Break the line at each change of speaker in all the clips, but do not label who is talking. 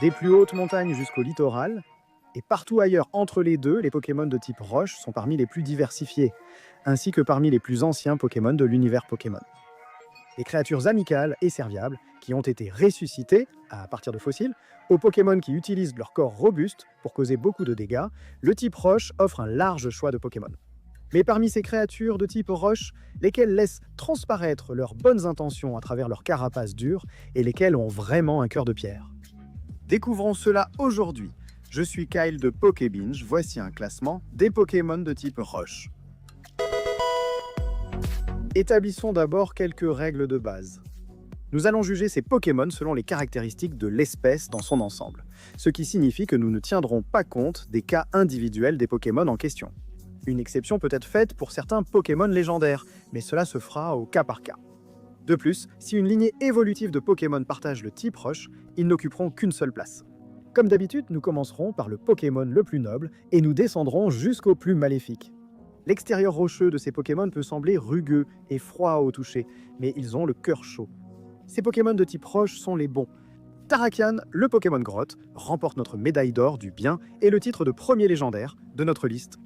Des plus hautes montagnes jusqu'au littoral, et partout ailleurs entre les deux, les Pokémon de type roche sont parmi les plus diversifiés, ainsi que parmi les plus anciens Pokémon de l'univers Pokémon. Des créatures amicales et serviables qui ont été ressuscitées, à partir de fossiles, aux Pokémon qui utilisent leur corps robuste pour causer beaucoup de dégâts, le type roche offre un large choix de Pokémon. Mais parmi ces créatures de type roche, lesquelles laissent transparaître leurs bonnes intentions à travers leur carapace dure et lesquelles ont vraiment un cœur de pierre. Découvrons cela aujourd'hui. Je suis Kyle de Pokébinge, voici un classement des Pokémon de type roche. Établissons d'abord quelques règles de base. Nous allons juger ces Pokémon selon les caractéristiques de l'espèce dans son ensemble, ce qui signifie que nous ne tiendrons pas compte des cas individuels des Pokémon en question. Une exception peut être faite pour certains Pokémon légendaires, mais cela se fera au cas par cas. De plus, si une lignée évolutive de Pokémon partage le type roche, ils n'occuperont qu'une seule place. Comme d'habitude, nous commencerons par le Pokémon le plus noble et nous descendrons jusqu'au plus maléfique. L'extérieur rocheux de ces Pokémon peut sembler rugueux et froid au toucher, mais ils ont le cœur chaud. Ces Pokémon de type roche sont les bons. Tarakian, le Pokémon grotte, remporte notre médaille d'or du bien et le titre de premier légendaire de notre liste.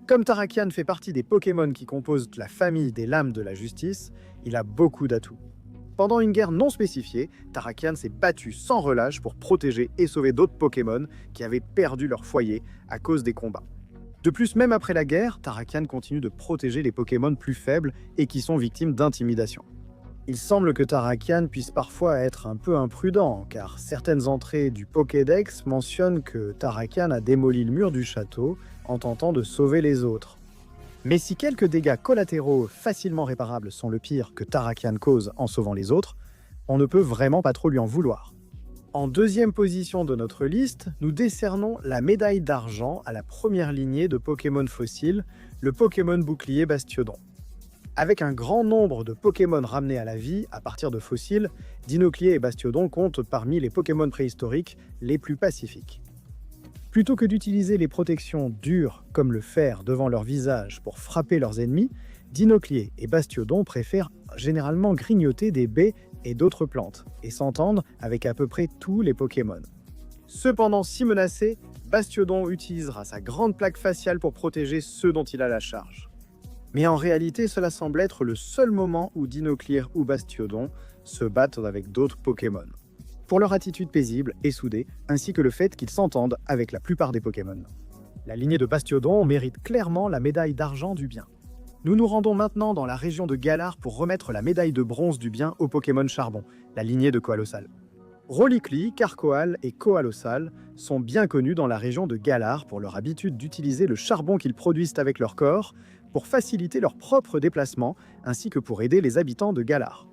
Comme Tarakian fait partie des Pokémon qui composent la famille des lames de la justice, il a beaucoup d'atouts. Pendant une guerre non spécifiée, Tarakian s'est battu sans relâche pour protéger et sauver d'autres Pokémon qui avaient perdu leur foyer à cause des combats. De plus, même après la guerre, Tarakian continue de protéger les Pokémon plus faibles et qui sont victimes d'intimidation. Il semble que Tarakian puisse parfois être un peu imprudent, car certaines entrées du Pokédex mentionnent que Tarakian a démoli le mur du château en tentant de sauver les autres. Mais si quelques dégâts collatéraux facilement réparables sont le pire que Tarakian cause en sauvant les autres, on ne peut vraiment pas trop lui en vouloir. En deuxième position de notre liste, nous décernons la médaille d'argent à la première lignée de Pokémon fossiles, le Pokémon bouclier Bastiodon. Avec un grand nombre de Pokémon ramenés à la vie à partir de fossiles, Dinoclier et Bastiodon comptent parmi les Pokémon préhistoriques les plus pacifiques. Plutôt que d'utiliser les protections dures comme le fer devant leur visage pour frapper leurs ennemis, Dinoclier et Bastiodon préfèrent généralement grignoter des baies et d'autres plantes, et s'entendent avec à peu près tous les Pokémon. Cependant, si menacé, Bastiodon utilisera sa grande plaque faciale pour protéger ceux dont il a la charge. Mais en réalité, cela semble être le seul moment où Dinoclier ou Bastiodon se battent avec d'autres Pokémon, pour leur attitude paisible et soudée, ainsi que le fait qu'ils s'entendent avec la plupart des Pokémon. La lignée de Bastiodon mérite clairement la médaille d'argent du bien. Nous nous rendons maintenant dans la région de Galar pour remettre la médaille de bronze du bien au Pokémon Charbon, la lignée de Coalossal. Rolikli, Carcoal et Coalossal sont bien connus dans la région de Galar pour leur habitude d'utiliser le charbon qu'ils produisent avec leur corps pour faciliter leur propre déplacement ainsi que pour aider les habitants de Galar.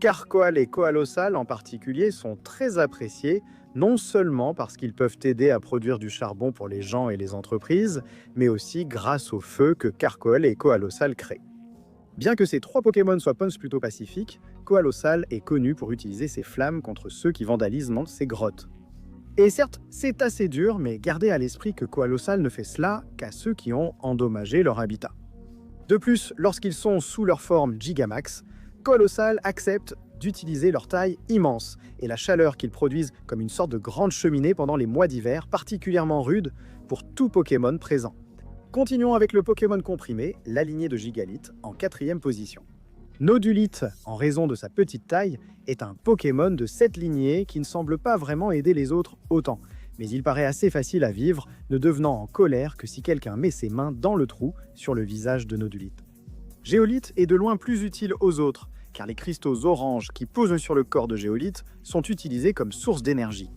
Carcoal et Coalossal en particulier sont très appréciés, non seulement parce qu'ils peuvent aider à produire du charbon pour les gens et les entreprises, mais aussi grâce au feu que Carcoal et Coalossal créent. Bien que ces trois Pokémon soient plutôt pacifiques, Coalossal est connu pour utiliser ses flammes contre ceux qui vandalisent dans ses grottes. Et certes, c'est assez dur, mais gardez à l'esprit que Coalossal ne fait cela qu'à ceux qui ont endommagé leur habitat. De plus, lorsqu'ils sont sous leur forme Gigamax, Coalossal accepte d'utiliser leur taille immense et la chaleur qu'ils produisent comme une sorte de grande cheminée pendant les mois d'hiver particulièrement rude pour tout Pokémon présent. Continuons avec le Pokémon comprimé, la lignée de Gigalith, en 4e position. Nodulite, en raison de sa petite taille, est un Pokémon de cette lignée qui ne semble pas vraiment aider les autres autant, mais il paraît assez facile à vivre, ne devenant en colère que si quelqu'un met ses mains dans le trou sur le visage de Nodulite. Géolith est de loin plus utile aux autres, car les cristaux oranges qui posent sur le corps de Géolith sont utilisés comme source d'énergie.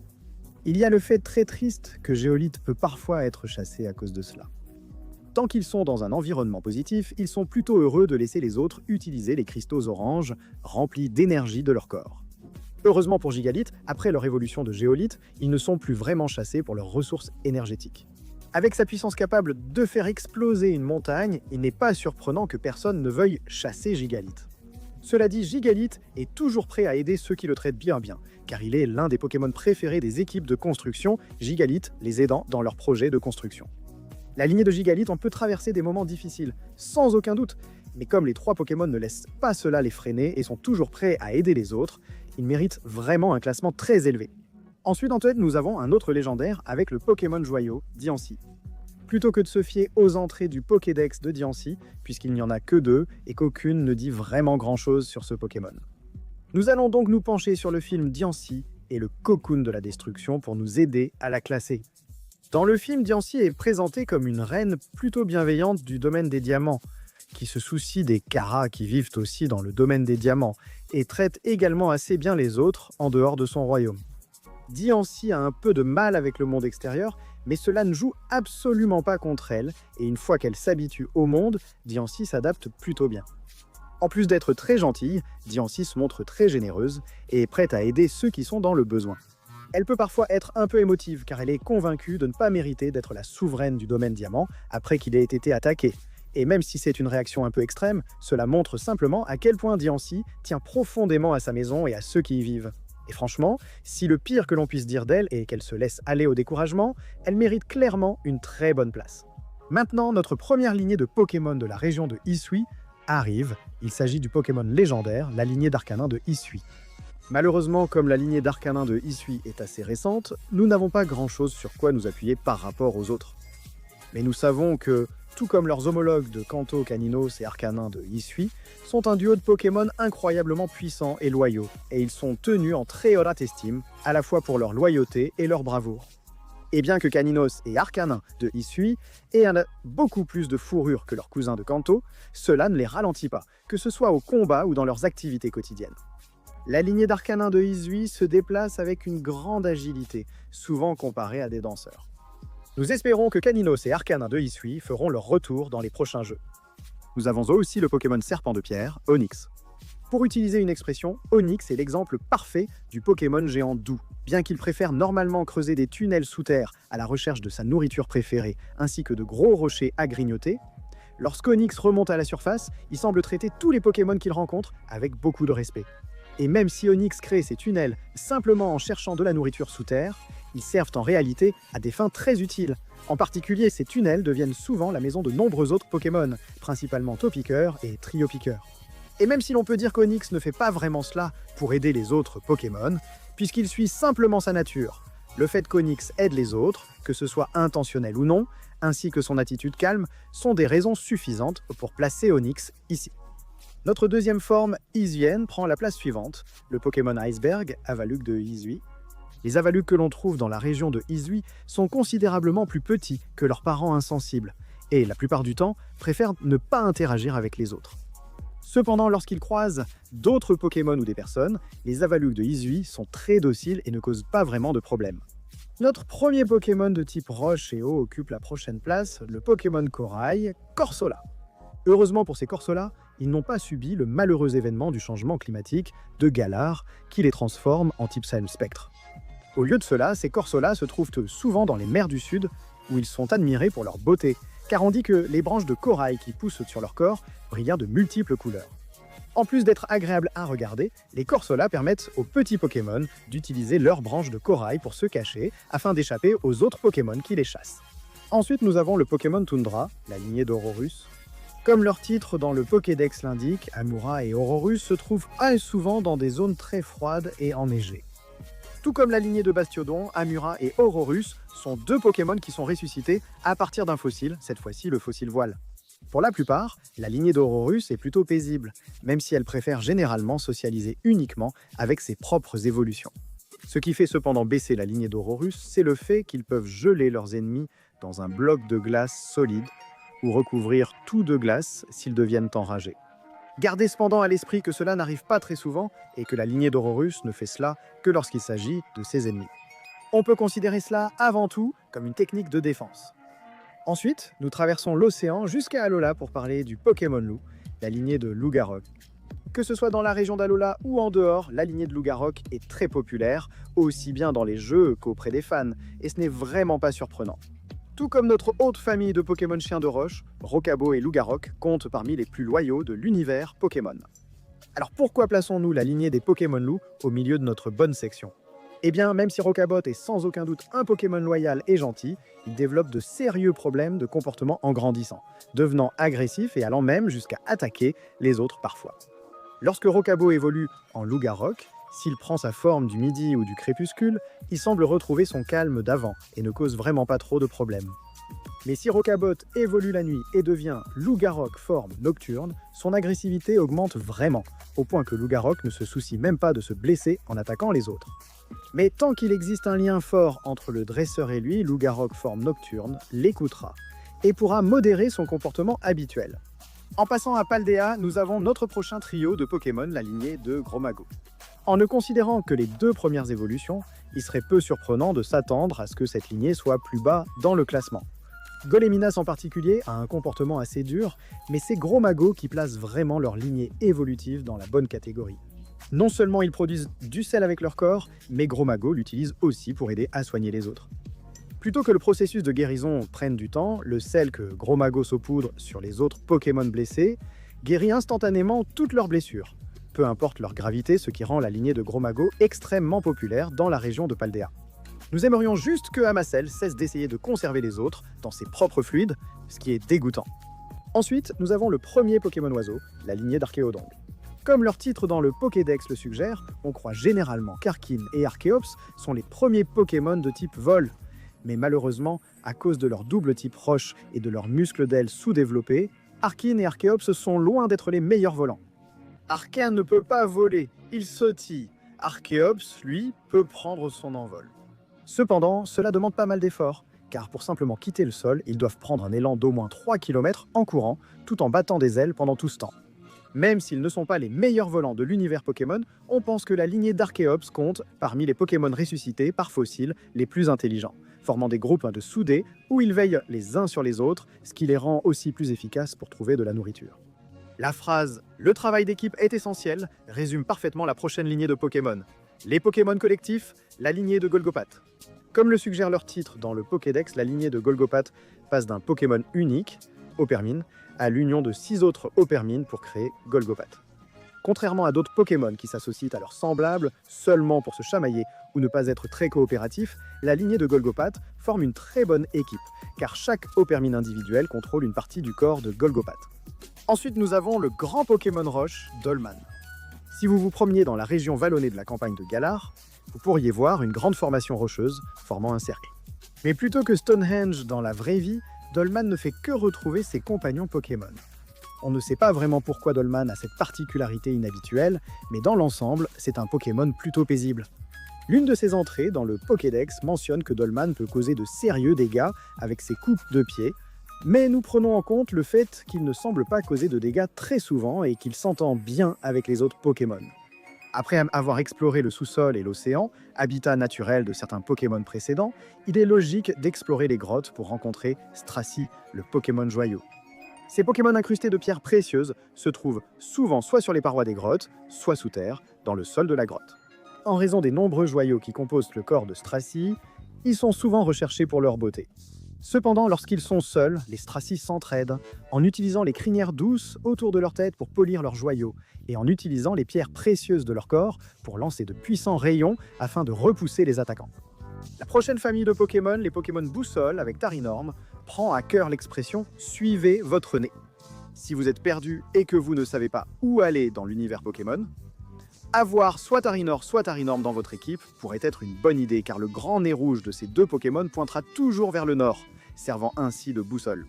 Il y a le fait très triste que Géolith peut parfois être chassé à cause de cela. Tant qu'ils sont dans un environnement positif, ils sont plutôt heureux de laisser les autres utiliser les cristaux oranges remplis d'énergie de leur corps. Heureusement pour Gigalith, après leur évolution de Géolith, ils ne sont plus vraiment chassés pour leurs ressources énergétiques. Avec sa puissance capable de faire exploser une montagne, il n'est pas surprenant que personne ne veuille chasser Gigalith. Cela dit, Gigalith est toujours prêt à aider ceux qui le traitent bien, car il est l'un des Pokémon préférés des équipes de construction, Gigalith les aidant dans leurs projets de construction. La lignée de Gigalith en peut traverser des moments difficiles, sans aucun doute, mais comme les trois Pokémon ne laissent pas cela les freiner et sont toujours prêts à aider les autres, ils méritent vraiment un classement très élevé. Ensuite en tête, nous avons un autre légendaire avec le Pokémon joyau, Diancie. Plutôt que de se fier aux entrées du Pokédex de Diancie, puisqu'il n'y en a que 2 et qu'aucune ne dit vraiment grand-chose sur ce Pokémon. Nous allons donc nous pencher sur le film Diancie et le cocoon de la destruction pour nous aider à la classer. Dans le film, Diancie est présentée comme une reine plutôt bienveillante du domaine des diamants, qui se soucie des Kharas qui vivent aussi dans le domaine des diamants, et traite également assez bien les autres en dehors de son royaume. Diancie a un peu de mal avec le monde extérieur, mais cela ne joue absolument pas contre elle, et une fois qu'elle s'habitue au monde, Diancie s'adapte plutôt bien. En plus d'être très gentille, Diancie se montre très généreuse et est prête à aider ceux qui sont dans le besoin. Elle peut parfois être un peu émotive car elle est convaincue de ne pas mériter d'être la souveraine du domaine diamant après qu'il ait été attaqué. Et même si c'est une réaction un peu extrême, cela montre simplement à quel point Diancie tient profondément à sa maison et à ceux qui y vivent. Et franchement, si le pire que l'on puisse dire d'elle est qu'elle se laisse aller au découragement, elle mérite clairement une très bonne place. Maintenant, notre première lignée de Pokémon de la région de Hisui arrive. Il s'agit du Pokémon légendaire, la lignée d'Arcanin de Hisui. Malheureusement, comme la lignée d'Arcanin de Hisui est assez récente, nous n'avons pas grand-chose sur quoi nous appuyer par rapport aux autres. Mais nous savons que, tout comme leurs homologues de Kanto, Caninos et Arcanin de Hisui, sont un duo de Pokémon incroyablement puissants et loyaux, et ils sont tenus en très haute estime, à la fois pour leur loyauté et leur bravoure. Et bien que Caninos et Arcanin de Hisui aient beaucoup plus de fourrure que leurs cousins de Kanto, cela ne les ralentit pas, que ce soit au combat ou dans leurs activités quotidiennes. La lignée d'Arcanin de Hisui se déplace avec une grande agilité, souvent comparée à des danseurs. Nous espérons que Caninos et Arcanin de Hisui feront leur retour dans les prochains jeux. Nous avons aussi le Pokémon serpent de pierre, Onix. Pour utiliser une expression, Onix est l'exemple parfait du Pokémon géant doux. Bien qu'il préfère normalement creuser des tunnels sous terre à la recherche de sa nourriture préférée, ainsi que de gros rochers à grignoter, lorsqu'Onix remonte à la surface, il semble traiter tous les Pokémon qu'il rencontre avec beaucoup de respect. Et même si Onix crée ces tunnels simplement en cherchant de la nourriture sous terre, ils servent en réalité à des fins très utiles. En particulier, ces tunnels deviennent souvent la maison de nombreux autres Pokémon, principalement Topiqueur et Triopiqueur. Et même si l'on peut dire qu'Onix ne fait pas vraiment cela pour aider les autres Pokémon, puisqu'il suit simplement sa nature, le fait qu'Onix aide les autres, que ce soit intentionnel ou non, ainsi que son attitude calme, sont des raisons suffisantes pour placer Onix ici. Notre deuxième forme, Hisuienne, prend la place suivante, le Pokémon Iceberg, Avalugg de Hisui. Les Avalugg que l'on trouve dans la région de Hisui sont considérablement plus petits que leurs parents insensibles, et la plupart du temps préfèrent ne pas interagir avec les autres. Cependant, lorsqu'ils croisent d'autres Pokémon ou des personnes, les Avalugg de Hisui sont très dociles et ne causent pas vraiment de problème. Notre premier Pokémon de type roche et eau occupe la prochaine place, le Pokémon Corail, Corsola. Heureusement pour ces Corsola, ils n'ont pas subi le malheureux événement du changement climatique de Galar qui les transforme en type Saiyan Spectre. Au lieu de cela, ces Corsola se trouvent souvent dans les mers du Sud où ils sont admirés pour leur beauté, car on dit que les branches de corail qui poussent sur leur corps brillent de multiples couleurs. En plus d'être agréables à regarder, les Corsola permettent aux petits Pokémon d'utiliser leurs branches de corail pour se cacher afin d'échapper aux autres Pokémon qui les chassent. Ensuite, nous avons le Pokémon Toundra, la lignée d'Aurorus. Comme leur titre dans le Pokédex l'indique, Amura et Aurorus se trouvent souvent dans des zones très froides et enneigées. Tout comme la lignée de Bastiodon, Amura et Aurorus sont deux Pokémon qui sont ressuscités à partir d'un fossile, cette fois-ci le fossile voile. Pour la plupart, la lignée d'Aurorus est plutôt paisible, même si elle préfère généralement socialiser uniquement avec ses propres évolutions. Ce qui fait cependant baisser la lignée d'Aurorus, c'est le fait qu'ils peuvent geler leurs ennemis dans un bloc de glace solide ou recouvrir tout de glace s'ils deviennent enragés. Gardez cependant à l'esprit que cela n'arrive pas très souvent et que la lignée d'Aurorus ne fait cela que lorsqu'il s'agit de ses ennemis. On peut considérer cela avant tout comme une technique de défense. Ensuite, nous traversons l'océan jusqu'à Alola pour parler du Pokémon Loup, la lignée de Lougarok. Que ce soit dans la région d'Alola ou en dehors, la lignée de Lougarok est très populaire, aussi bien dans les jeux qu'auprès des fans, et ce n'est vraiment pas surprenant. Tout comme notre haute famille de Pokémon chiens de roche, Rokabo et Lougarok comptent parmi les plus loyaux de l'univers Pokémon. Alors pourquoi plaçons-nous la lignée des Pokémon Loup au milieu de notre bonne section ? Eh bien, même si Rokabot est sans aucun doute un Pokémon loyal et gentil, il développe de sérieux problèmes de comportement en grandissant, devenant agressif et allant même jusqu'à attaquer les autres parfois. Lorsque Rokabo évolue en Lougarok, S'il prend sa forme du midi ou du crépuscule, il semble retrouver son calme d'avant et ne cause vraiment pas trop de problèmes. Mais si Rocabot évolue la nuit et devient Loup-Garok forme nocturne, son agressivité augmente vraiment, au point que Loup-Garok ne se soucie même pas de se blesser en attaquant les autres. Mais tant qu'il existe un lien fort entre le dresseur et lui, Loup-Garok forme nocturne l'écoutera et pourra modérer son comportement habituel. En passant à Paldea, nous avons notre prochain trio de Pokémon, la lignée de Gros-Mago. En ne considérant que les 2 premières évolutions, il serait peu surprenant de s'attendre à ce que cette lignée soit plus bas dans le classement. Goleminas en particulier a un comportement assez dur, mais c'est Gros-Mago qui placent vraiment leur lignée évolutive dans la bonne catégorie. Non seulement ils produisent du sel avec leur corps, mais Gros-Mago l'utilise aussi pour aider à soigner les autres. Plutôt que le processus de guérison prenne du temps, le sel que Gros-Mago saupoudre sur les autres Pokémon blessés guérit instantanément toutes leurs blessures, peu importe leur gravité, ce qui rend la lignée de Gros-Mago extrêmement populaire dans la région de Paldea. Nous aimerions juste que Amasel cesse d'essayer de conserver les autres dans ses propres fluides, ce qui est dégoûtant. Ensuite, nous avons le premier Pokémon oiseau, la lignée d'Archéodongle. Comme leur titre dans le Pokédex le suggère, on croit généralement qu'Arkin et Archéops sont les premiers Pokémon de type vol. Mais malheureusement, à cause de leur double type roche et de leurs muscles d'ailes sous-développés, Arkin et Archéops sont loin d'être les meilleurs volants. Arkin ne peut pas voler, il sautille. Archéops, lui, peut prendre son envol. Cependant, cela demande pas mal d'efforts, car pour simplement quitter le sol, ils doivent prendre un élan d'au moins 3 km en courant, tout en battant des ailes pendant tout ce temps. Même s'ils ne sont pas les meilleurs volants de l'univers Pokémon, on pense que la lignée d'Archéops compte parmi les Pokémon ressuscités par fossiles les plus intelligents, formant des groupes de soudés où ils veillent les uns sur les autres, ce qui les rend aussi plus efficaces pour trouver de la nourriture. La phrase « Le travail d'équipe est essentiel » résume parfaitement la prochaine lignée de Pokémon. Les Pokémon collectifs, la lignée de Golgopat. Comme le suggère leur titre dans le Pokédex, la lignée de Golgopat passe d'un Pokémon unique, Opermine, à l'union de 6 autres Opermines pour créer Golgopat. Contrairement à d'autres Pokémon qui s'associent à leurs semblables seulement pour se chamailler ou ne pas être très coopératifs, la lignée de Golgopat forme une très bonne équipe, car chaque Opermine individuel contrôle une partie du corps de Golgopat. Ensuite, nous avons le grand Pokémon Roche, Dolman. Si vous vous promeniez dans la région vallonnée de la campagne de Galar, vous pourriez voir une grande formation rocheuse formant un cercle. Mais plutôt que Stonehenge dans la vraie vie, Dolman ne fait que retrouver ses compagnons Pokémon. On ne sait pas vraiment pourquoi Dolman a cette particularité inhabituelle, mais dans l'ensemble, c'est un Pokémon plutôt paisible. L'une de ses entrées dans le Pokédex mentionne que Dolman peut causer de sérieux dégâts avec ses coupes de pied, mais nous prenons en compte le fait qu'il ne semble pas causer de dégâts très souvent et qu'il s'entend bien avec les autres Pokémon. Après avoir exploré le sous-sol et l'océan, habitat naturel de certains Pokémon précédents, il est logique d'explorer les grottes pour rencontrer Stracy, le Pokémon joyau. Ces Pokémon incrustés de pierres précieuses se trouvent souvent soit sur les parois des grottes, soit sous terre, dans le sol de la grotte. En raison des nombreux joyaux qui composent le corps de Stracy, ils sont souvent recherchés pour leur beauté. Cependant, lorsqu'ils sont seuls, les Stracy s'entraident en utilisant les crinières douces autour de leur tête pour polir leurs joyaux et en utilisant les pierres précieuses de leur corps pour lancer de puissants rayons afin de repousser les attaquants. La prochaine famille de Pokémon, les Pokémon Boussole avec Tarinorm, prend à cœur l'expression « suivez votre nez ». Si vous êtes perdu et que vous ne savez pas où aller dans l'univers Pokémon, avoir soit Tarinor, soit Tarinorm dans votre équipe pourrait être une bonne idée car le grand nez rouge de ces 2 Pokémon pointera toujours vers le nord, servant ainsi de boussole.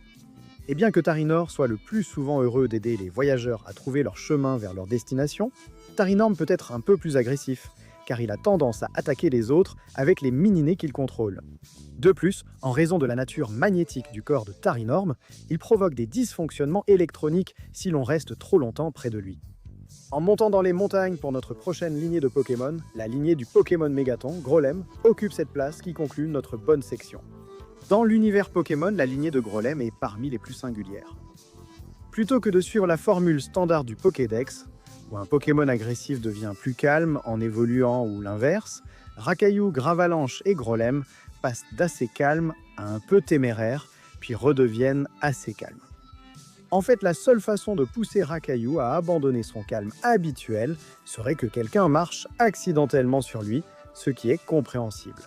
Et bien que Tarinor soit le plus souvent heureux d'aider les voyageurs à trouver leur chemin vers leur destination, Tarinorm peut être un peu plus agressif, car il a tendance à attaquer les autres avec les mini-nez qu'il contrôle. De plus, en raison de la nature magnétique du corps de Tarinorm, il provoque des dysfonctionnements électroniques si l'on reste trop longtemps près de lui. En montant dans les montagnes pour notre prochaine lignée de Pokémon, la lignée du Pokémon Mégaton, Grolem, occupe cette place qui conclut notre bonne section. Dans l'univers Pokémon, la lignée de Grolem est parmi les plus singulières. Plutôt que de suivre la formule standard du Pokédex, où un Pokémon agressif devient plus calme en évoluant ou l'inverse, Rakayu, Gravalanche et Grolem passent d'assez calme à un peu téméraire, puis redeviennent assez calmes. En fait, la seule façon de pousser Rakayu à abandonner son calme habituel serait que quelqu'un marche accidentellement sur lui, ce qui est compréhensible.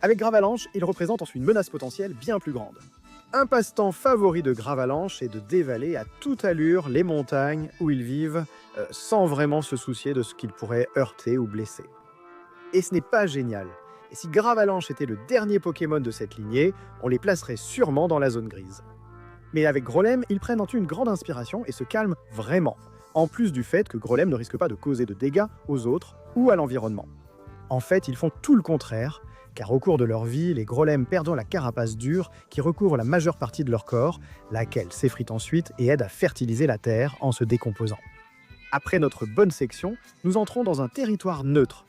Avec Gravalanche, il représente ensuite une menace potentielle bien plus grande. Un passe-temps favori de Gravalanche est de dévaler à toute allure les montagnes où ils vivent, sans vraiment se soucier de ce qu'ils pourraient heurter ou blesser. Et ce n'est pas génial. Et si Gravalanche était le dernier Pokémon de cette lignée, on les placerait sûrement dans la zone grise. Mais avec Grolem, ils prennent une grande inspiration et se calment vraiment, en plus du fait que Grolem ne risque pas de causer de dégâts aux autres ou à l'environnement. En fait, ils font tout le contraire, car au cours de leur vie, les Grolem perdent la carapace dure qui recouvre la majeure partie de leur corps, laquelle s'effrite ensuite et aide à fertiliser la terre en se décomposant. Après notre bonne section, nous entrons dans un territoire neutre.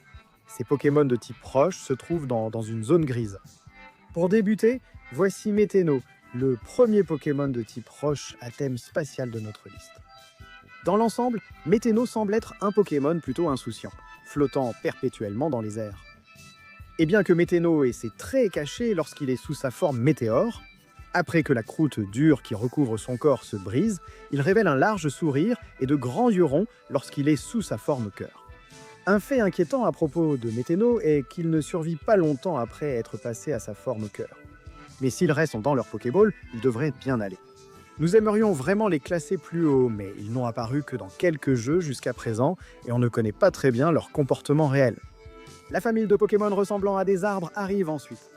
Ces Pokémon de type roche se trouvent dans une zone grise. Pour débuter, voici Météno, le premier Pokémon de type roche à thème spatial de notre liste. Dans l'ensemble, Météno semble être un Pokémon plutôt insouciant, flottant perpétuellement dans les airs. Et bien que Météno ait ses traits cachés lorsqu'il est sous sa forme météore, après que la croûte dure qui recouvre son corps se brise, il révèle un large sourire et de grands yeux ronds lorsqu'il est sous sa forme cœur. Un fait inquiétant à propos de Météno est qu'il ne survit pas longtemps après être passé à sa forme cœur. Mais s'ils restent dans leur Pokéball, ils devraient bien aller. Nous aimerions vraiment les classer plus haut, mais ils n'ont apparu que dans quelques jeux jusqu'à présent et on ne connaît pas très bien leur comportement réel. La famille de Pokémon ressemblant à des arbres arrive ensuite.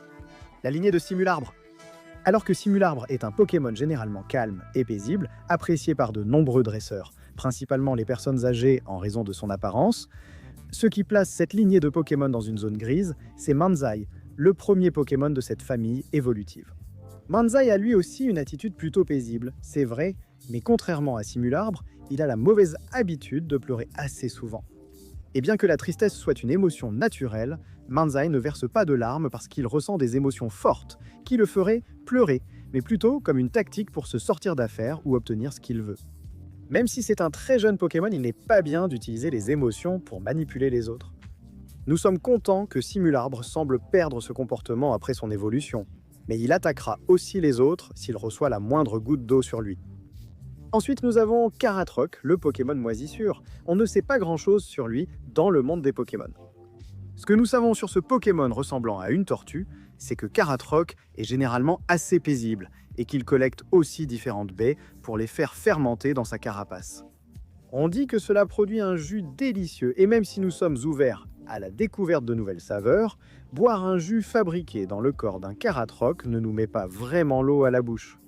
La lignée de Simularbre. Alors que Simularbre est un Pokémon généralement calme et paisible, apprécié par de nombreux dresseurs, principalement les personnes âgées en raison de son apparence, ce qui place cette lignée de Pokémon dans une zone grise, c'est Manzai, le premier Pokémon de cette famille évolutive. Manzai a lui aussi une attitude plutôt paisible, c'est vrai, mais contrairement à Simularbre, il a la mauvaise habitude de pleurer assez souvent. Et bien que la tristesse soit une émotion naturelle, Manzai ne verse pas de larmes parce qu'il ressent des émotions fortes qui le feraient pleurer, mais plutôt comme une tactique pour se sortir d'affaire ou obtenir ce qu'il veut. Même si c'est un très jeune Pokémon, il n'est pas bien d'utiliser les émotions pour manipuler les autres. Nous sommes contents que Simularbre semble perdre ce comportement après son évolution, mais il attaquera aussi les autres s'il reçoit la moindre goutte d'eau sur lui. Ensuite, nous avons Karatroc, le Pokémon moisissure. On ne sait pas grand-chose sur lui dans le monde des Pokémon. Ce que nous savons sur ce Pokémon ressemblant à une tortue, c'est que Karatroc est généralement assez paisible et qu'il collecte aussi différentes baies pour les faire fermenter dans sa carapace. On dit que cela produit un jus délicieux et même si nous sommes ouverts à la découverte de nouvelles saveurs, boire un jus fabriqué dans le corps d'un Karatroc ne nous met pas vraiment l'eau à la bouche.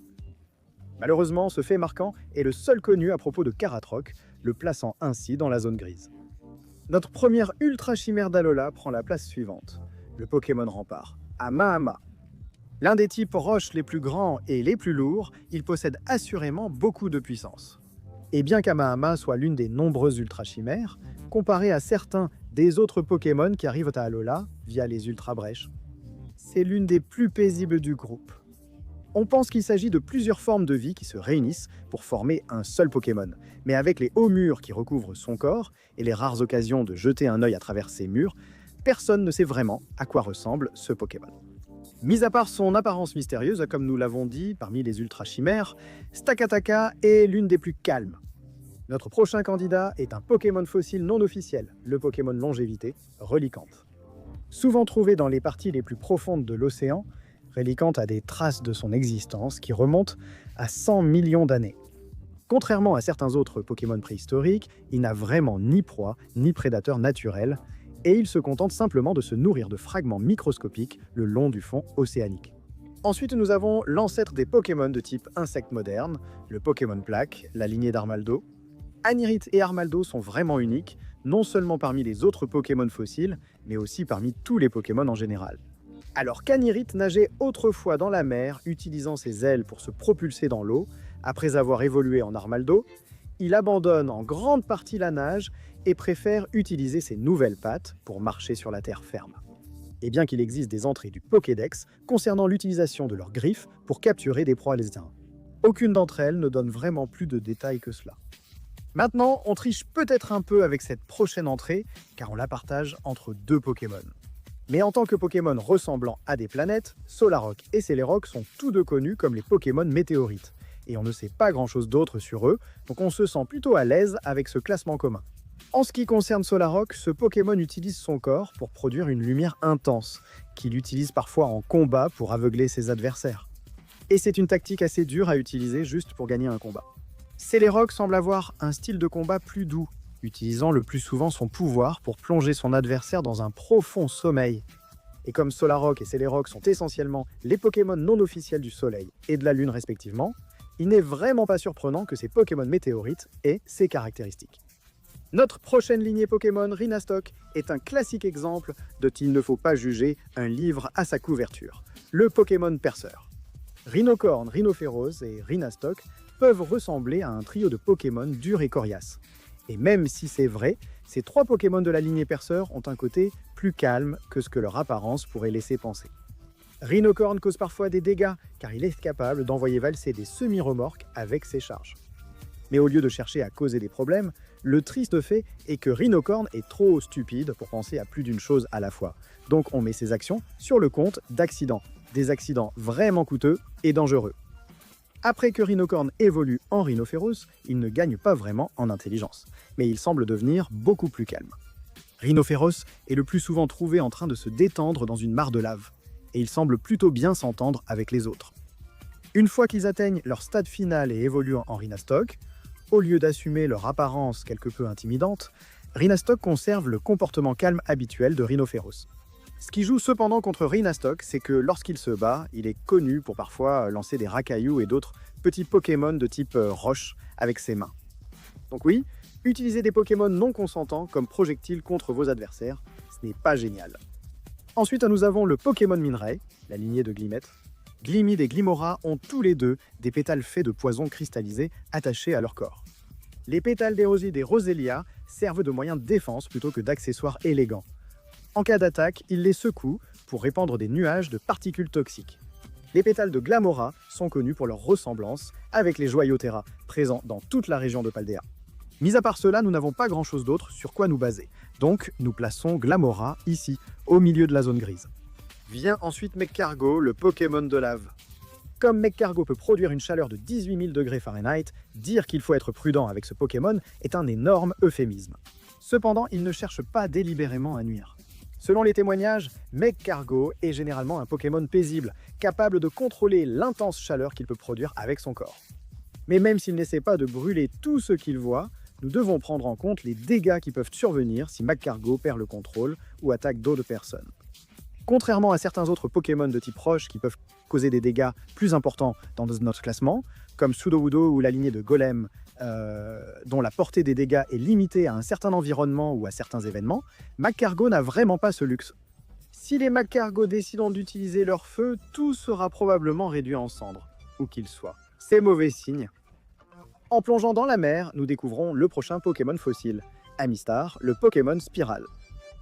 Malheureusement, ce fait marquant est le seul connu à propos de Karatroc, le plaçant ainsi dans la zone grise. Notre première ultra chimère d'Alola prend la place suivante, le Pokémon rempart, Ama-Ama. L'un des types roches les plus grands et les plus lourds, il possède assurément beaucoup de puissance. Et bien qu'Ama-Ama soit l'une des nombreuses ultra chimères, comparé à certains des autres Pokémon qui arrivent à Alola via les ultra brèches, c'est l'une des plus paisibles du groupe. On pense qu'il s'agit de plusieurs formes de vie qui se réunissent pour former un seul Pokémon. Mais avec les hauts murs qui recouvrent son corps et les rares occasions de jeter un œil à travers ces murs, personne ne sait vraiment à quoi ressemble ce Pokémon. Mis à part son apparence mystérieuse, comme nous l'avons dit, parmi les ultra-chimères, Stakataka est l'une des plus calmes. Notre prochain candidat est un Pokémon fossile non officiel, le Pokémon longévité, Relicanth. Souvent trouvé dans les parties les plus profondes de l'océan, Relicanth a des traces de son existence qui remontent à 100 millions d'années. Contrairement à certains autres Pokémon préhistoriques, il n'a vraiment ni proie ni prédateur naturel, et il se contente simplement de se nourrir de fragments microscopiques le long du fond océanique. Ensuite, nous avons l'ancêtre des Pokémon de type insecte moderne, le Pokémon Plaque, la lignée d'Armaldo. Anirith et Armaldo sont vraiment uniques, non seulement parmi les autres Pokémon fossiles, mais aussi parmi tous les Pokémon en général. Alors qu'Aniryth nageait autrefois dans la mer, utilisant ses ailes pour se propulser dans l'eau, après avoir évolué en Armaldo, il abandonne en grande partie la nage et préfère utiliser ses nouvelles pattes pour marcher sur la terre ferme. Et bien qu'il existe des entrées du Pokédex concernant l'utilisation de leurs griffes pour capturer des proies lézards, aucune d'entre elles ne donne vraiment plus de détails que cela. Maintenant, on triche peut-être un peu avec cette prochaine entrée, car on la partage entre deux Pokémon. Mais en tant que Pokémon ressemblant à des planètes, Solrock et Celerock sont tous deux connus comme les Pokémon météorites. Et on ne sait pas grand-chose d'autre sur eux, donc on se sent plutôt à l'aise avec ce classement commun. En ce qui concerne Solrock, ce Pokémon utilise son corps pour produire une lumière intense, qu'il utilise parfois en combat pour aveugler ses adversaires. Et c'est une tactique assez dure à utiliser juste pour gagner un combat. Celerock semble avoir un style de combat plus doux, utilisant le plus souvent son pouvoir pour plonger son adversaire dans un profond sommeil. Et comme Solrock et Celerock sont essentiellement les Pokémon non officiels du Soleil et de la Lune respectivement, il n'est vraiment pas surprenant que ces Pokémon météorites aient ces caractéristiques. Notre prochaine lignée Pokémon, Rhinastock, est un classique exemple de « Il ne faut pas juger un livre à sa couverture », le Pokémon perceur. Rhinocorne, Rhinophéros et Rhinastock peuvent ressembler à un trio de Pokémon durs et coriaces. Et même si c'est vrai, ces 3 Pokémon de la lignée perceur ont un côté plus calme que ce que leur apparence pourrait laisser penser. Rhinocorne cause parfois des dégâts, car il est capable d'envoyer valser des semi-remorques avec ses charges. Mais au lieu de chercher à causer des problèmes, le triste fait est que Rhinocorne est trop stupide pour penser à plus d'une chose à la fois. Donc on met ses actions sur le compte d'accidents. Des accidents vraiment coûteux et dangereux. Après que Rhinocorne évolue en Rhinophéros, il ne gagne pas vraiment en intelligence, mais il semble devenir beaucoup plus calme. Rhinophéros est le plus souvent trouvé en train de se détendre dans une mare de lave, et il semble plutôt bien s'entendre avec les autres. Une fois qu'ils atteignent leur stade final et évoluent en Rhinastock, au lieu d'assumer leur apparence quelque peu intimidante, Rhinastock conserve le comportement calme habituel de Rhinophéros. Ce qui joue cependant contre Rhinastock, c'est que lorsqu'il se bat, il est connu pour parfois lancer des racailloux et d'autres petits Pokémon de type roche avec ses mains. Donc oui, utilisez des Pokémon non consentants comme projectiles contre vos adversaires, ce n'est pas génial. Ensuite, nous avons le Pokémon Minerai, la lignée de Glimmet. Glimid et Glimora ont tous les deux des pétales faits de poison cristallisé attachés à leur corps. Les pétales d'Éroside et Roselia servent de moyens de défense plutôt que d'accessoires élégants. En cas d'attaque, ils les secouent pour répandre des nuages de particules toxiques. Les pétales de Glamora sont connus pour leur ressemblance avec les joyaux Terra, présents dans toute la région de Paldea. Mis à part cela, nous n'avons pas grand-chose d'autre sur quoi nous baser. Donc, nous plaçons Glamora ici, au milieu de la zone grise. Vient ensuite Magcargo, le Pokémon de lave. Comme Magcargo peut produire une chaleur de 18 000 degrés Fahrenheit, dire qu'il faut être prudent avec ce Pokémon est un énorme euphémisme. Cependant, il ne cherche pas délibérément à nuire. Selon les témoignages, Magcargo est généralement un Pokémon paisible, capable de contrôler l'intense chaleur qu'il peut produire avec son corps. Mais même s'il n'essaie pas de brûler tout ce qu'il voit, nous devons prendre en compte les dégâts qui peuvent survenir si Magcargo perd le contrôle ou attaque d'autres personnes. Contrairement à certains autres Pokémon de type roche qui peuvent causer des dégâts plus importants dans notre classement, comme Sudowoodo ou la lignée de Golem, dont la portée des dégâts est limitée à un certain environnement ou à certains événements, Magcargo n'a vraiment pas ce luxe. Si les Magcargo décident d'utiliser leur feu, tout sera probablement réduit en cendres, où qu'il soit. C'est mauvais signe. En plongeant dans la mer, nous découvrons le prochain Pokémon fossile, Amistar, le Pokémon Spirale.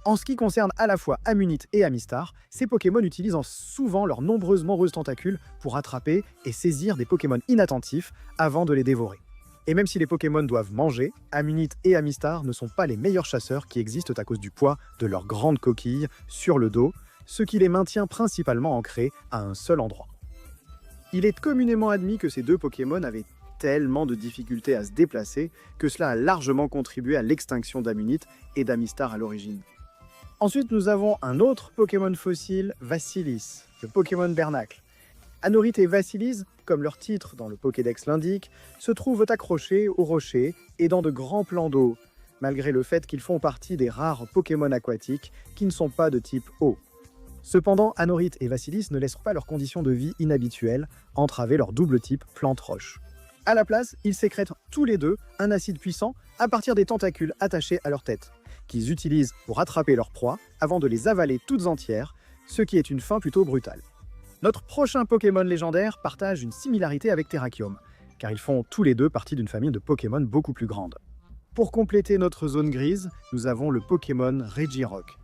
En ce qui concerne à la fois Amunite et Amistar, ces Pokémon utilisent souvent leurs nombreuses tentacules pour attraper et saisir des Pokémon inattentifs avant de les dévorer. Et même si les Pokémon doivent manger, Amunite et Amistar ne sont pas les meilleurs chasseurs qui existent à cause du poids de leurs grandes coquilles sur le dos, ce qui les maintient principalement ancrés à un seul endroit. Il est communément admis que ces deux Pokémon avaient tellement de difficultés à se déplacer que cela a largement contribué à l'extinction d'Amunite et d'Amistar à l'origine. Ensuite, nous avons un autre Pokémon fossile, Vassilis, le Pokémon Bernacle. Anorith et Vassilis, comme leur titre dans le Pokédex l'indique, se trouvent accrochés aux rochers et dans de grands plans d'eau, malgré le fait qu'ils font partie des rares Pokémon aquatiques qui ne sont pas de type eau. Cependant, Anorith et Vassilis ne laissent pas leurs conditions de vie inhabituelles entraver leur double type plante-roche. À la place, ils sécrètent tous les deux un acide puissant à partir des tentacules attachés à leur tête, qu'ils utilisent pour attraper leurs proies avant de les avaler toutes entières, ce qui est une fin plutôt brutale. Notre prochain Pokémon légendaire partage une similarité avec Terrakium, car ils font tous les deux partie d'une famille de Pokémon beaucoup plus grande. Pour compléter notre zone grise, nous avons le Pokémon Regirock.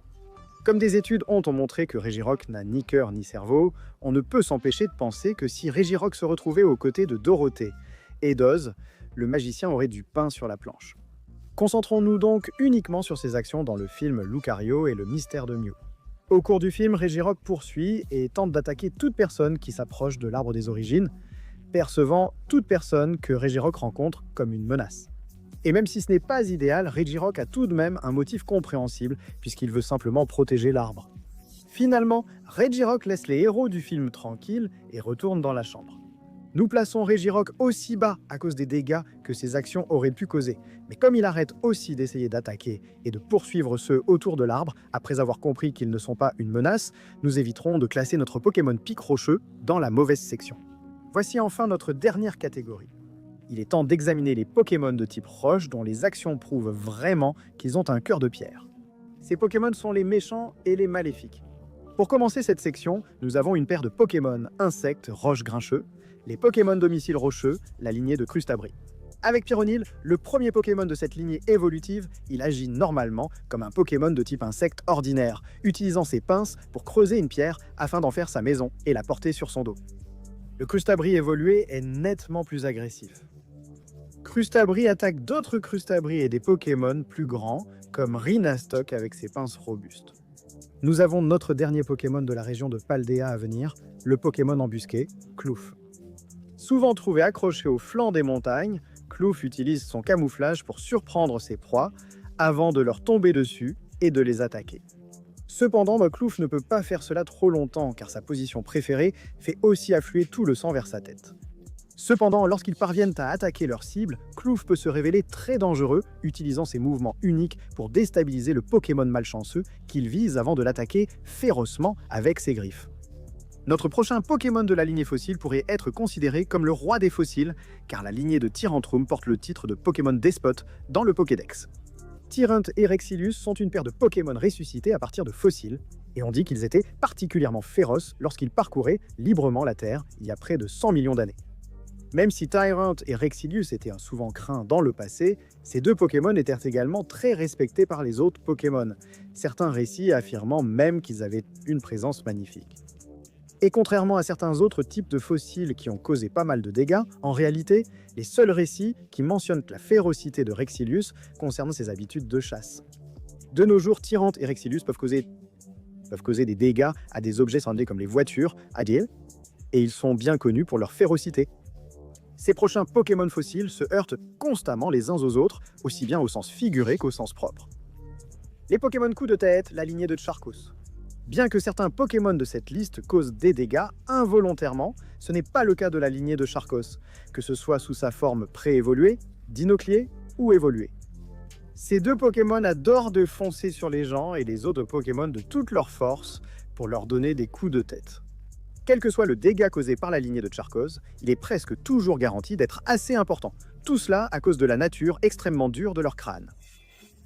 Comme des études ont montré que Regirock n'a ni cœur ni cerveau, on ne peut s'empêcher de penser que si Regirock se retrouvait aux côtés de Dorothée et d'Oz, le magicien aurait du pain sur la planche. Concentrons-nous donc uniquement sur ses actions dans le film Lucario et le mystère de Mew. Au cours du film, Regirock poursuit et tente d'attaquer toute personne qui s'approche de l'arbre des origines, percevant toute personne que Regirock rencontre comme une menace. Et même si ce n'est pas idéal, Regirock a tout de même un motif compréhensible puisqu'il veut simplement protéger l'arbre. Finalement, Regirock laisse les héros du film tranquilles et retourne dans la chambre. Nous plaçons Regirock aussi bas à cause des dégâts que ses actions auraient pu causer. Mais comme il arrête aussi d'essayer d'attaquer et de poursuivre ceux autour de l'arbre, après avoir compris qu'ils ne sont pas une menace, nous éviterons de classer notre Pokémon Pic Rocheux dans la mauvaise section. Voici enfin notre dernière catégorie. Il est temps d'examiner les Pokémon de type Roche dont les actions prouvent vraiment qu'ils ont un cœur de pierre. Ces Pokémon sont les méchants et les maléfiques. Pour commencer cette section, nous avons une paire de Pokémon insectes roche grincheux, les Pokémon domicile rocheux, la lignée de Crustabri. Avec Pyronil, le premier Pokémon de cette lignée évolutive, il agit normalement comme un Pokémon de type insecte ordinaire, utilisant ses pinces pour creuser une pierre afin d'en faire sa maison et la porter sur son dos. Le Crustabri évolué est nettement plus agressif. Crustabri attaque d'autres Crustabri et des Pokémon plus grands, comme Rhinastock avec ses pinces robustes. Nous avons notre dernier Pokémon de la région de Paldea à venir, le Pokémon embusqué, Kloof. Souvent trouvé accroché au flanc des montagnes, Kloof utilise son camouflage pour surprendre ses proies avant de leur tomber dessus et de les attaquer. Cependant, Kloof ne peut pas faire cela trop longtemps car sa position préférée fait aussi affluer tout le sang vers sa tête. Cependant, lorsqu'ils parviennent à attaquer leur cible, Kloof peut se révéler très dangereux, utilisant ses mouvements uniques pour déstabiliser le Pokémon malchanceux qu'il vise avant de l'attaquer férocement avec ses griffes. Notre prochain Pokémon de la lignée fossile pourrait être considéré comme le roi des fossiles, car la lignée de Tyrantrum porte le titre de Pokémon despote dans le Pokédex. Tyrant et Rexilius sont une paire de Pokémon ressuscités à partir de fossiles, et on dit qu'ils étaient particulièrement féroces lorsqu'ils parcouraient librement la Terre il y a près de 100 millions d'années. Même si Tyrant et Rexilius étaient souvent craints dans le passé, ces deux Pokémon étaient également très respectés par les autres Pokémon, certains récits affirmant même qu'ils avaient une présence magnifique. Et contrairement à certains autres types de fossiles qui ont causé pas mal de dégâts, en réalité, les seuls récits qui mentionnent la férocité de Rexilius concernent ses habitudes de chasse. De nos jours, Tyrant et Rexilius peuvent causer des dégâts à des objets semblés comme les voitures, Adil, et ils sont bien connus pour leur férocité. Ces prochains Pokémon fossiles se heurtent constamment les uns aux autres, aussi bien au sens figuré qu'au sens propre. Les Pokémon coup de tête, la lignée de Charcos. Bien que certains Pokémon de cette liste causent des dégâts involontairement, ce n'est pas le cas de la lignée de Charcos, que ce soit sous sa forme pré-évoluée, dinocliée ou évoluée. Ces deux Pokémon adorent de foncer sur les gens et les autres Pokémon de toute leur force pour leur donner des coups de tête. Quel que soit le dégât causé par la lignée de Charcos, il est presque toujours garanti d'être assez important, tout cela à cause de la nature extrêmement dure de leur crâne.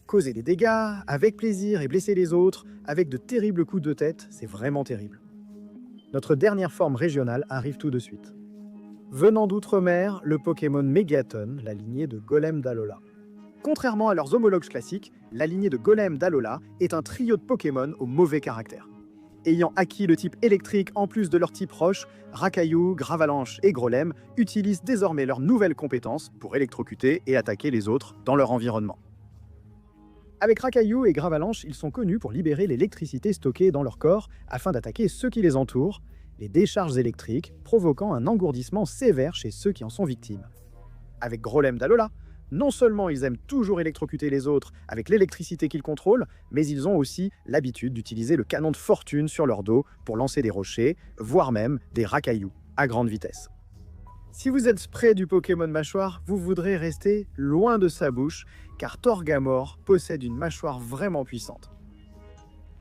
Causer des dégâts, avec plaisir, et blesser les autres, avec de terribles coups de tête, c'est vraiment terrible. Notre dernière forme régionale arrive tout de suite. Venant d'outre-mer, le Pokémon Megaton, la lignée de Golem d'Alola. Contrairement à leurs homologues classiques, la lignée de Golem d'Alola est un trio de Pokémon au mauvais caractère. Ayant acquis le type électrique en plus de leur type roche, Rakaillou, Gravalanche et Grolem utilisent désormais leurs nouvelles compétences pour électrocuter et attaquer les autres dans leur environnement. Avec Rakaillou et Gravalanche, ils sont connus pour libérer l'électricité stockée dans leur corps afin d'attaquer ceux qui les entourent, les décharges électriques, provoquant un engourdissement sévère chez ceux qui en sont victimes. Avec Grolem d'Alola, non seulement ils aiment toujours électrocuter les autres avec l'électricité qu'ils contrôlent, mais ils ont aussi l'habitude d'utiliser le canon de fortune sur leur dos pour lancer des rochers, voire même des Rakaillous à grande vitesse. Si vous êtes près du Pokémon mâchoire, vous voudrez rester loin de sa bouche, car Torgamor possède une mâchoire vraiment puissante.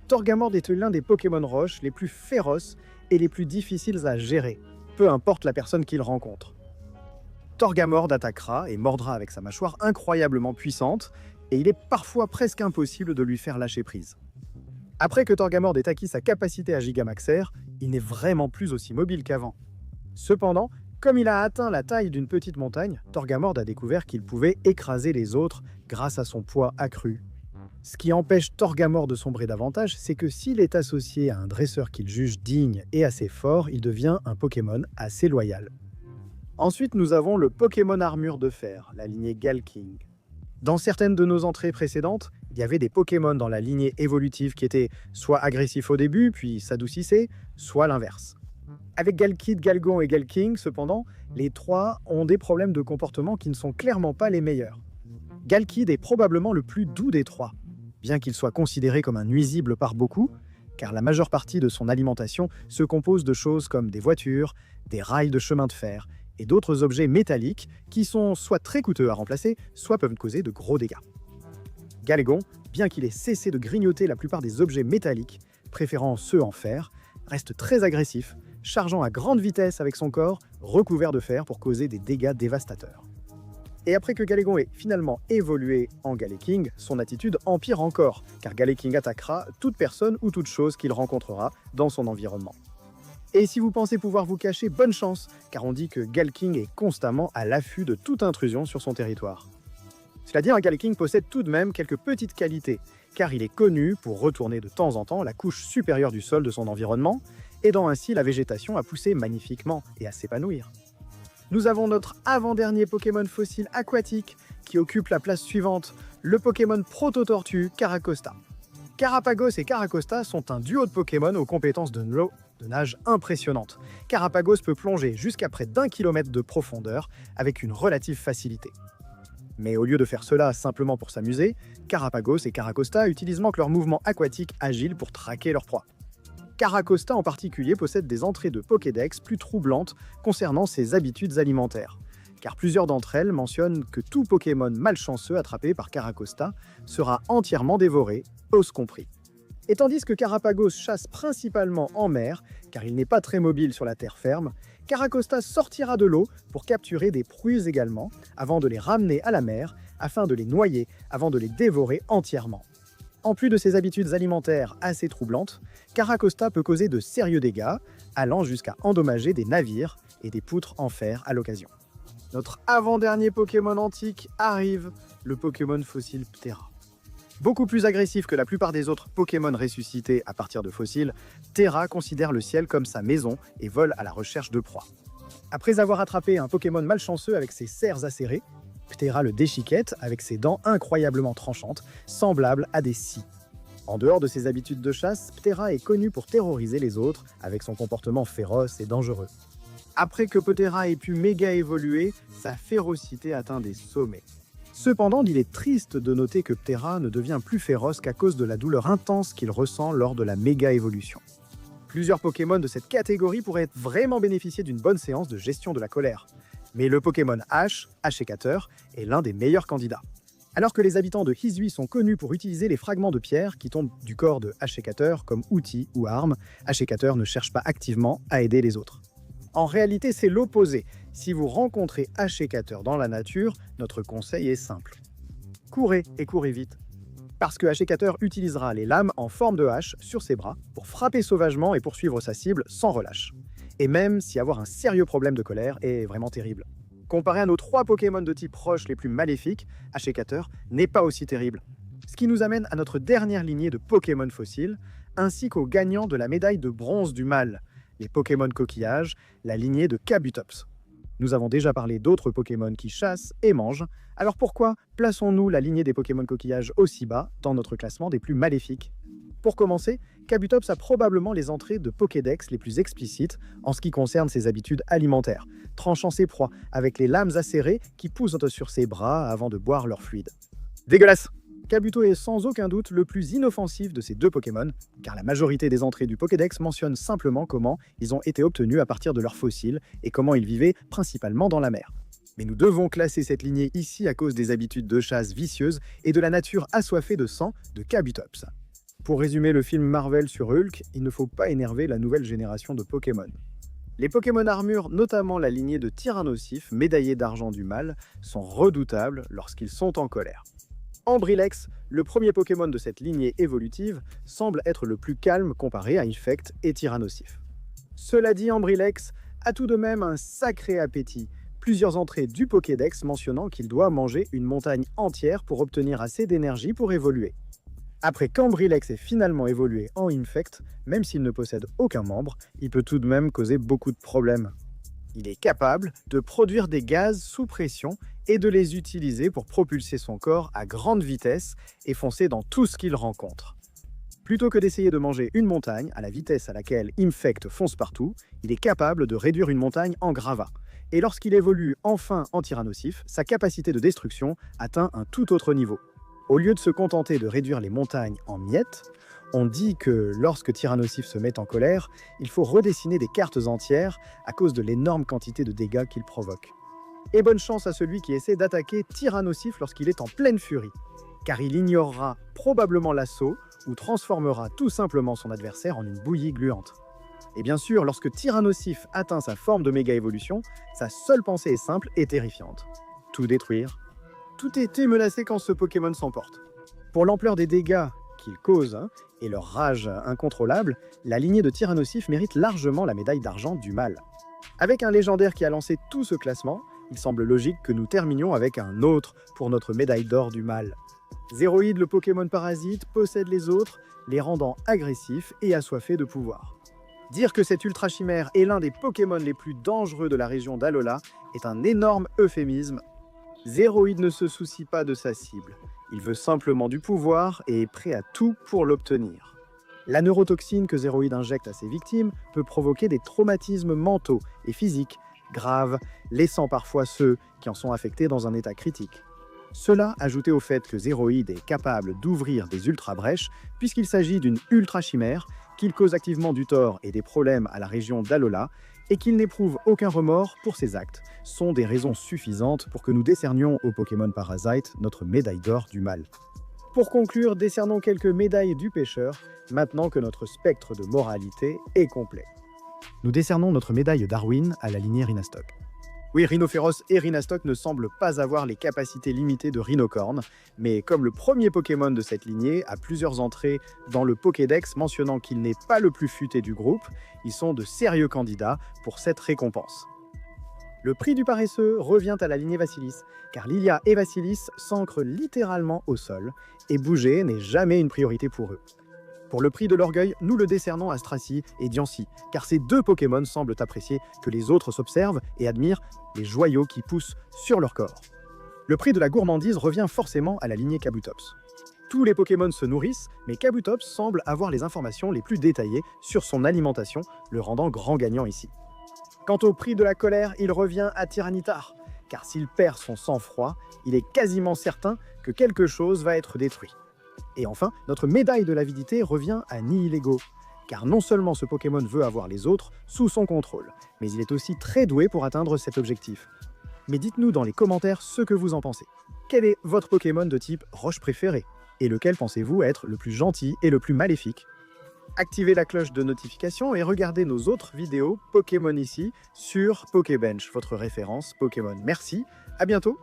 Torgamor est l'un des Pokémon roches les plus féroces et les plus difficiles à gérer, peu importe la personne qu'il rencontre. Torgamor attaquera et mordra avec sa mâchoire incroyablement puissante, et il est parfois presque impossible de lui faire lâcher prise. Après que Torgamor ait acquis sa capacité à gigamaxer, il n'est vraiment plus aussi mobile qu'avant. Cependant, comme il a atteint la taille d'une petite montagne, Torgamor a découvert qu'il pouvait écraser les autres grâce à son poids accru. Ce qui empêche Torgamor de sombrer davantage, c'est que s'il est associé à un dresseur qu'il juge digne et assez fort, il devient un Pokémon assez loyal. Ensuite, nous avons le Pokémon Armure de Fer, la lignée Galking. Dans certaines de nos entrées précédentes, il y avait des Pokémon dans la lignée évolutive qui étaient soit agressifs au début, puis s'adoucissaient, soit l'inverse. Avec Galkid, Galgon et Galking, cependant, les trois ont des problèmes de comportement qui ne sont clairement pas les meilleurs. Galkid est probablement le plus doux des trois, bien qu'il soit considéré comme un nuisible par beaucoup, car la majeure partie de son alimentation se compose de choses comme des voitures, des rails de chemin de fer et d'autres objets métalliques qui sont soit très coûteux à remplacer, soit peuvent causer de gros dégâts. Galégon, bien qu'il ait cessé de grignoter la plupart des objets métalliques, préférant ceux en fer, reste très agressif, chargeant à grande vitesse avec son corps recouvert de fer pour causer des dégâts dévastateurs. Et après que Galégon ait finalement évolué en Galéking, son attitude empire encore, car Galéking attaquera toute personne ou toute chose qu'il rencontrera dans son environnement. Et si vous pensez pouvoir vous cacher, bonne chance, car on dit que Galeking est constamment à l'affût de toute intrusion sur son territoire. Cela dit, un Galeking possède tout de même quelques petites qualités, car il est connu pour retourner de temps en temps la couche supérieure du sol de son environnement, aidant ainsi la végétation à pousser magnifiquement et à s'épanouir. Nous avons notre avant-dernier Pokémon fossile aquatique qui occupe la place suivante, le Pokémon Proto-Tortue Caracosta. Carapagos et Caracosta sont un duo de Pokémon aux compétences de nage impressionnantes. Carapagos peut plonger jusqu'à près d'1 kilomètre de profondeur avec une relative facilité. Mais au lieu de faire cela simplement pour s'amuser, Carapagos et Caracosta utilisent leurs mouvements aquatiques agiles pour traquer leur proie. Caracosta en particulier possède des entrées de Pokédex plus troublantes concernant ses habitudes alimentaires, car plusieurs d'entre elles mentionnent que tout Pokémon malchanceux attrapé par Caracosta sera entièrement dévoré, os compris. Et tandis que Carapagos chasse principalement en mer, car il n'est pas très mobile sur la terre ferme, Caracosta sortira de l'eau pour capturer des prues également, avant de les ramener à la mer, afin de les noyer, avant de les dévorer entièrement. En plus de ses habitudes alimentaires assez troublantes, Caracosta peut causer de sérieux dégâts, allant jusqu'à endommager des navires et des poutres en fer à l'occasion. Notre avant-dernier Pokémon antique arrive, le Pokémon fossile Ptera. Beaucoup plus agressif que la plupart des autres Pokémon ressuscités à partir de fossiles, Ptera considère le ciel comme sa maison et vole à la recherche de proies. Après avoir attrapé un Pokémon malchanceux avec ses serres acérées, Ptera le déchiquette avec ses dents incroyablement tranchantes, semblables à des scies. En dehors de ses habitudes de chasse, Ptera est connu pour terroriser les autres avec son comportement féroce et dangereux. Après que Ptera ait pu méga évoluer, sa férocité atteint des sommets. Cependant, il est triste de noter que Ptera ne devient plus féroce qu'à cause de la douleur intense qu'il ressent lors de la méga-évolution. Plusieurs Pokémon de cette catégorie pourraient vraiment bénéficier d'une bonne séance de gestion de la colère. Mais le Pokémon Hachicateur, est l'un des meilleurs candidats. Alors que les habitants de Hisui sont connus pour utiliser les fragments de pierre qui tombent du corps de Hachicateur comme outil ou arme, Hachicateur ne cherche pas activement à aider les autres. En réalité, c'est l'opposé. Si vous rencontrez Hachicateur dans la nature, notre conseil est simple. Courez et courez vite. Parce que Hachicateur utilisera les lames en forme de hache sur ses bras pour frapper sauvagement et poursuivre sa cible sans relâche. Et même si avoir un sérieux problème de colère est vraiment terrible. Comparé à nos 3 Pokémon de type roche les plus maléfiques, Hachicateur n'est pas aussi terrible. Ce qui nous amène à notre dernière lignée de Pokémon fossiles, ainsi qu'aux gagnants de la médaille de bronze du mal, les Pokémon coquillages, la lignée de Kabutops. Nous avons déjà parlé d'autres Pokémon qui chassent et mangent, alors pourquoi plaçons-nous la lignée des Pokémon coquillages aussi bas dans notre classement des plus maléfiques? Pour commencer, Kabutops a probablement les entrées de Pokédex les plus explicites en ce qui concerne ses habitudes alimentaires, tranchant ses proies avec les lames acérées qui poussent sur ses bras avant de boire leur fluide. Dégueulasse! Kabuto est sans aucun doute le plus inoffensif de ces 2 Pokémon, car la majorité des entrées du Pokédex mentionnent simplement comment ils ont été obtenus à partir de leurs fossiles et comment ils vivaient principalement dans la mer. Mais nous devons classer cette lignée ici à cause des habitudes de chasse vicieuses et de la nature assoiffée de sang de Kabutops. Pour résumer le film Marvel sur Hulk, il ne faut pas énerver la nouvelle génération de Pokémon. Les Pokémon armure, notamment la lignée de Tyrannosif, médaillé d'argent du mal, sont redoutables lorsqu'ils sont en colère. Ambrilex, le premier Pokémon de cette lignée évolutive, semble être le plus calme comparé à Infect et Tyrannosif. Cela dit, Ambrilex a tout de même un sacré appétit, plusieurs entrées du Pokédex mentionnant qu'il doit manger une montagne entière pour obtenir assez d'énergie pour évoluer. Après qu'Ambrilex ait finalement évolué en Infect, même s'il ne possède aucun membre, il peut tout de même causer beaucoup de problèmes. Il est capable de produire des gaz sous pression et de les utiliser pour propulser son corps à grande vitesse et foncer dans tout ce qu'il rencontre. Plutôt que d'essayer de manger une montagne à la vitesse à laquelle Infect fonce partout, il est capable de réduire une montagne en gravats. Et lorsqu'il évolue enfin en Tyrannosif, sa capacité de destruction atteint un tout autre niveau. Au lieu de se contenter de réduire les montagnes en miettes, On dit que lorsque Tyrannosif se met en colère, il faut redessiner des cartes entières à cause de l'énorme quantité de dégâts qu'il provoque. Et bonne chance à celui qui essaie d'attaquer Tyrannosif lorsqu'il est en pleine furie, car il ignorera probablement l'assaut ou transformera tout simplement son adversaire en une bouillie gluante. Et bien sûr, lorsque Tyrannosif atteint sa forme de méga-évolution, sa seule pensée est simple et terrifiante. Tout détruire. Tout était menacé quand ce Pokémon s'emporte. Pour l'ampleur des dégâts qu'il cause et leur rage incontrôlable, la lignée de Tyrannosif mérite largement la médaille d'argent du mal. Avec un légendaire qui a lancé tout ce classement, il semble logique que nous terminions avec un autre pour notre médaille d'or du mal. Zéroïde, le Pokémon parasite, possède les autres, les rendant agressifs et assoiffés de pouvoir. Dire que cet ultra chimère est l'un des Pokémon les plus dangereux de la région d'Alola est un énorme euphémisme. Zéroïde ne se soucie pas de sa cible. Il veut simplement du pouvoir et est prêt à tout pour l'obtenir. La neurotoxine que Zéroïde injecte à ses victimes peut provoquer des traumatismes mentaux et physiques graves, laissant parfois ceux qui en sont affectés dans un état critique. Cela ajouté au fait que Zéroïde est capable d'ouvrir des ultra-brèches puisqu'il s'agit d'une ultra-chimère, qu'il cause activement du tort et des problèmes à la région d'Alola et qu'il n'éprouve aucun remords pour ses actes, sont des raisons suffisantes pour que nous décernions au Pokémon Parasite notre médaille d'or du mal. Pour conclure, décernons quelques médailles du pêcheur, maintenant que notre spectre de moralité est complet. Nous décernons notre médaille Darwin à la lignée Rhinastock. Oui, Rhinophéros et Rhinastock ne semblent pas avoir les capacités limitées de Rhinocorne, mais comme le premier Pokémon de cette lignée a plusieurs entrées dans le Pokédex mentionnant qu'il n'est pas le plus futé du groupe, ils sont de sérieux candidats pour cette récompense. Le prix du paresseux revient à la lignée Vassilis, car Lilia et Vassilis s'ancrent littéralement au sol, et bouger n'est jamais une priorité pour eux. Pour le prix de l'orgueil, nous le décernons à Stracy et Diancie, car ces deux Pokémon semblent apprécier que les autres s'observent et admirent les joyaux qui poussent sur leur corps. Le prix de la gourmandise revient forcément à la lignée Kabutops. Tous les Pokémon se nourrissent, mais Kabutops semble avoir les informations les plus détaillées sur son alimentation, le rendant grand gagnant ici. Quant au prix de la colère, il revient à Tyranitar, car s'il perd son sang-froid, il est quasiment certain que quelque chose va être détruit. Et enfin, notre médaille de l'avidité revient à Nihilego, car non seulement ce Pokémon veut avoir les autres sous son contrôle, mais il est aussi très doué pour atteindre cet objectif. Mais dites-nous dans les commentaires ce que vous en pensez. Quel est votre Pokémon de type roche préféré? Et lequel pensez-vous être le plus gentil et le plus maléfique? Activez la cloche de notification et regardez nos autres vidéos Pokémon ici sur Pokébench, votre référence Pokémon. Merci, à bientôt